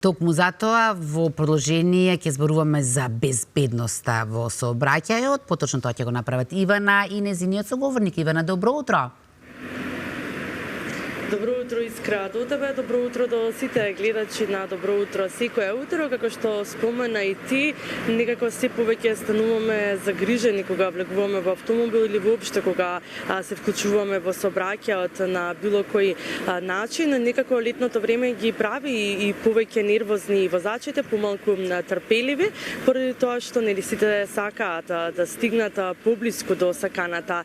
Токму затоа, во продолжение ќе зборуваме за безбедноста во сообраќајот. Поточно тоа ќе го направат Ивана и незиниот соговорник. Ивана, добро утро. Добро утро, Искра, до тебе, добро утро до сите гледачи на Добро утро секое утро. Како што спомена и ти, некако се повеќе стануваме загрижени кога влегуваме во автомобил или воопшто кога се вклучуваме во сообраќајот на било кој начин. Некако летното време ги прави и повеќе нервозни возачите, помалку трпеливи, поради тоа што нели сите сакаат да стигнат поблиску до саканата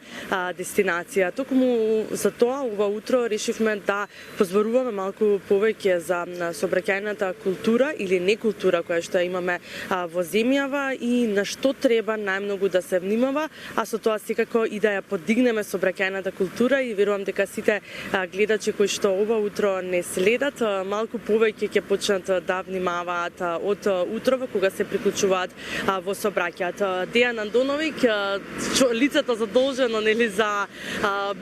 дестинација. Токму за тоа ова утро решивме да позборуваме малку повеќе за сообраќајната култура или некултура која што имаме во земјава и на што треба најмногу да се внимава, а со тоа секако и да ја подигнеме сообраќајната култура и верувам дека сите гледачи кои што ова утро не следат малку повеќе ќе почнат да внимаваат од утрова кога се приклучуваат во сообраќајот. Дејан Андоновиќ, лицето задолжено нели за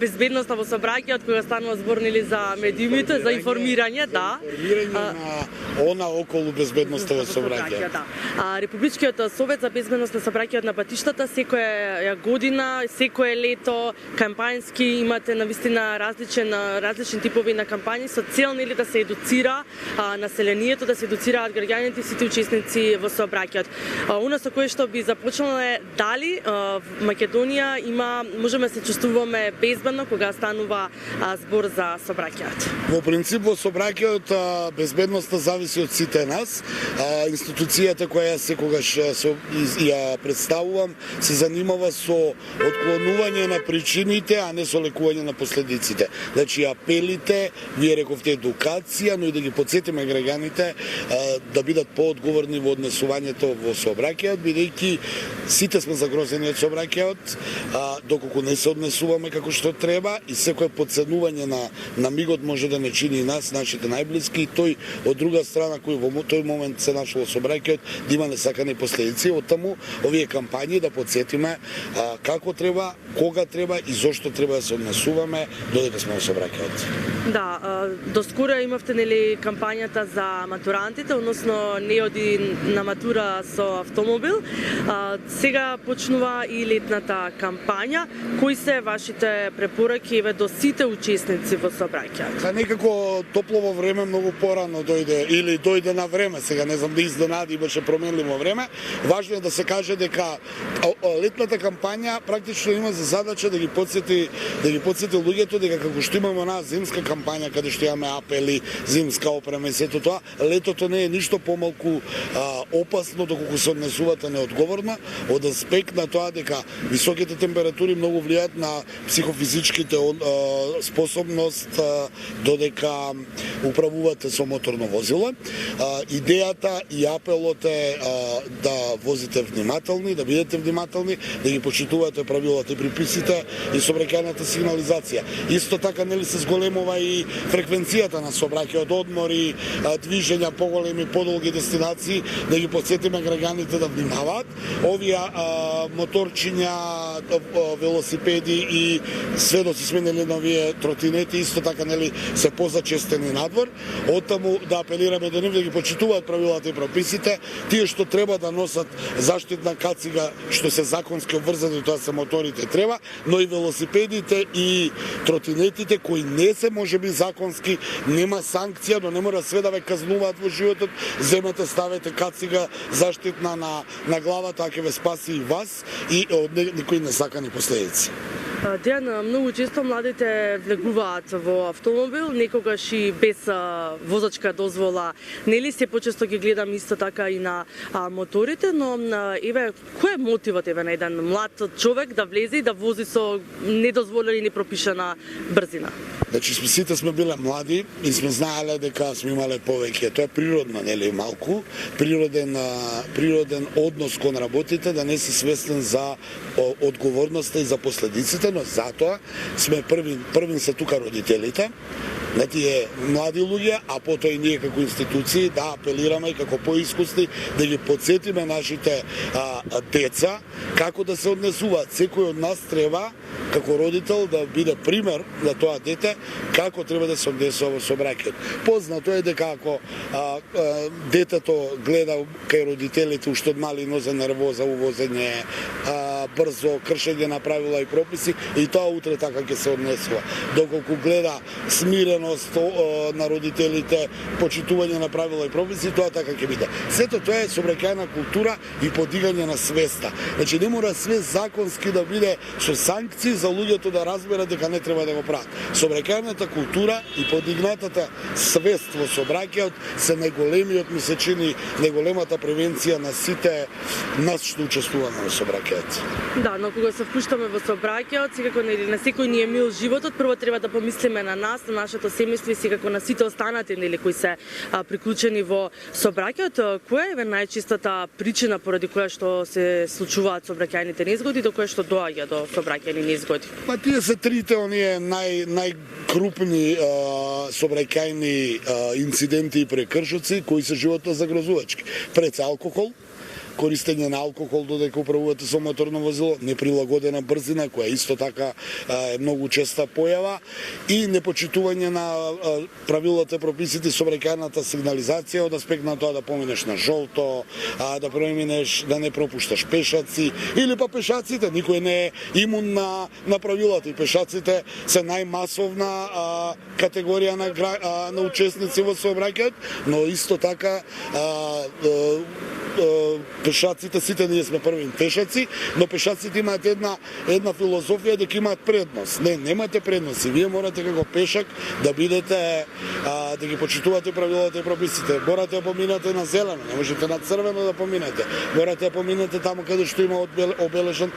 безбедноста во сообраќајот кога станува збор нели за медиумите, за информирање, да. Информирање на она околу безбедноста во сообраќајот. Да. Републичкиот совет за безбедност на сообраќајот на патиштата секоја година, секое лето кампањски имате навистина различни типови на кампањи со цел нели да се едуцира населението, да се едуцираат граѓаните и сите учесници во сообраќајот. Она со кое што би започнале дали Македонија можеме да се чувствуваме безбедно кога станува збор за сообраќајот. Во принцип во сообраќајот безбедноста зависи од сите нас. Институцијата која секогаш ја представувам се занимава со отклонување на причините, а не со лекување на последиците. Значи апелите, вие рековте едукација, но и да ги потсетиме граѓаните да бидат поодговорни во однесувањето во сообраќајот, бидејќи сите сме загрозени од сообраќајот, доколку не се однесуваме како што треба и секое потценување на мигот може да не чини и нас, нашите најблиски, и тој од друга страна кој во тој момент се нашол во сообраќајот да има несакани последици. Оттаму овие кампањи да потсетиме како треба, кога треба и зошто треба да се однесуваме додека сме во сообраќајот. Да, доскоро имавте нели кампањата за матурантите, односно не оди на матура со автомобил. Сега почнува и летната кампања. Кои се вашите препораки до сите учесници во сообраќајот? Некако топлово време многу порано дојде на време, сега не знам да изненади, беше променливо време. Важно е да се каже дека летната кампања практично има за задача да ги потсети луѓето дека како што имаме онаа зимска кампања каде што имаме апели, зимска опрема и сето тоа, летото не е ништо помалку опасно доколку се однесувате неодговорно, од аспект на тоа дека високите температури многу влијаат на психофизичките способност додека управувате со моторно возило. Идејата и апелот е да возите внимателни, да бидете внимателни, да ги почитувате правилата и приписите и сообраќајната сигнализација. Исто така нели се зголемува и фреквенцијата на сообраќајот, одмори, движења, поголеми, подолги дестинации, да ги потсетиме граѓаните да внимаваат. Овие моторчиња, велосипеди и све до се сменили на овие тротинети, исто така нели се позачестени надвор. Оттаму да апелираме до нив да ги почитуваат правилата и прописите, тие што треба да носат заштитна кацига, што се законски обврзани, тоа се моторите треба, но и велосипедите и тротинетите кои не се можеби законски, нема санкција, но не мора све да ве казнуваат во животот, земете, ставете кацига заштитна на главата, а ќе ве спаси и вас и од никои несакани последици. Дејан, многу често младите влегуваат во автомобил, некогаш и без возачка дозвола. Нели се почесто ги гледам исто така и на моторите, но еве кој е мотивот на еден млад човек да влезе и да вози со недозволена и непропишана брзина? Значи сите сме биле млади и сме знаеле дека сме имале повеќе. Тоа е природно, нели, малку, природен однос кон работите, да не си свестен за одговорноста и за последиците, но затоа сме првин се тука родителите, на тие млади луѓе, а потоа и ние како институции да апелираме и како поискусни да ги подсетиме нашите деца како да се однесуваат. Секој од нас треба како родител да биде пример на тоа дете како треба да се однесува во собраќајот. Познато е дека ако детето гледа кај родителите уште од мали нозе нервоза, увозење, брзо кршење на правила и прописи, и тоа утре така ќе се однесува. Доколку гледа смиреност на родителите, почитување на правила и прописи, тоа така ќе биде. Сето тоа е собраќајна култура и подигање на свеста. Значи не мора све законски да биде со санкции за луѓето да разберат дека не треба да го прават. Собраќајната култура и подигнатата свест во собраќајот се најголемиот, ми се чини, најголемата превенција на сите нас што учествуваме во собраќајот. Да, но кога се впуштаме во собраќајот, секако нели на секој ни е мил животот, прво треба да помислиме на нас, на нашето семејство и секако на сите останати нели кои се приклучени во собраќајот. Која е најчистата причина поради која што се случуваат собраќајните незгоди, до која што доаѓа до собраќајни незгоди? Па тие се трите оние најкрупни собраќајни инциденти и прекршоци кои се животно загрозувачки. Пред алкохол, користење на алкохол додека управувате со моторно возило, неприлагодена брзина, која исто така е многу честа појава, и непочитување на правилата, прописите, собраќајната сигнализација од аспект на тоа да поминеш на жолто, да преминеш, да не пропушташ пешаци, или па пешаците, никој не е имун на правилата, и пешаците се најмасовна категорија на учесници во сообраќајот, но исто така пешаците, сите ние сме први пешаци, но пешаците имаат една филозофија дека имаат предност. Не, немате предност и вие морате како пешак да бидете, да ги почитувате правилата и прописите. Морате да поминете на зелено, не можете на црвено да поминете. Морате да поминете таму каде што има обележен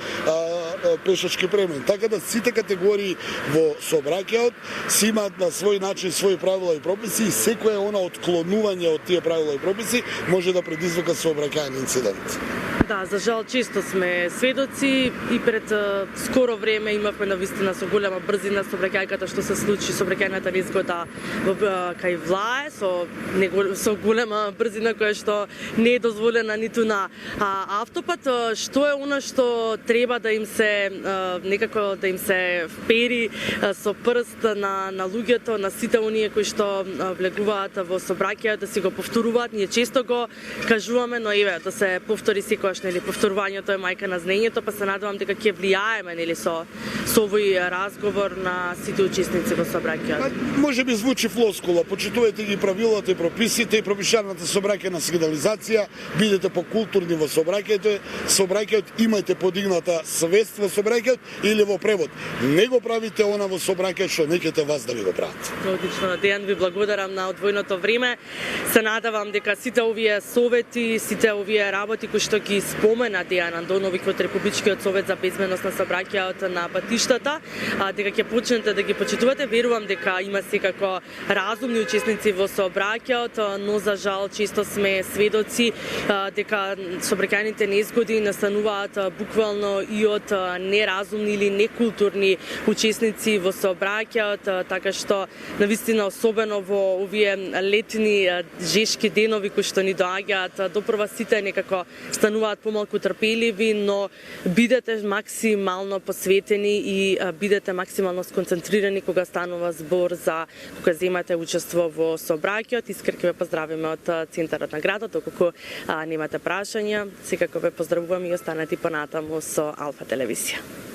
пешачки премин. Така да сите категории во сообраќајот си имаат на свој начин своји правила и прописи и секое она отклонување од тие правила и прописи може да предизвика сообраќајен инцидент. Да, за жал често сме сведоци и пред скоро време имавме навистина со голема брзина сообраќајката што се случи сообраќајната незгода кај Влае со голема брзина која што не е дозволена ниту на автопат. Што е она што треба да им се некако да им се впери со прст на луѓето, на сите оние кои што влегуваат во сообраќајот, да си го повторуваат. Ние често го кажуваме, но еве да се повтори секогаш, нели, повторувањето е мајка на знаењето, па се надевам дека ќе влијаеме, нели, со овој разговор на сите учесници во сообраќајот. Може би звучи флоскула, почитувајте ги правилата и прописите и пропишаната сообраќајна сигнализација, бидете покултурни во сообраќајот, имајте подигната свест во сообраќајот или во превод. Не го правите она во сообраќајот што некете вас да ви го прават. Одлично, Дејан, ви благодарам на одвојното време. Се надевам дека сите овие совети, сите овие работи кои што ги спомена Дејан Андоновиќ од Републичкиот совет за безбедност на сообраќајот на патиштата, дека ќе почнете да ги почитувате. Верувам дека има секако разумни учесници во сообраќајот, но за жал често сме сведоци дека сообраќајните незгоди настануваат буквално и од неразумни или некултурни учесници во сообраќајот, така што навистина особено во овие летни жешки денови кои што ни доаѓаат, допрва сите некако стануваат помалку трпеливи, но бидете максимално посветени и бидете максимално сконцентрирани кога станува збор за кога земате учество во сообраќајот. Искрено ве поздравиме од центарот на градот, доколку немате прашања, секако ве поздравувам и останете понатаму со Алфа телевизија.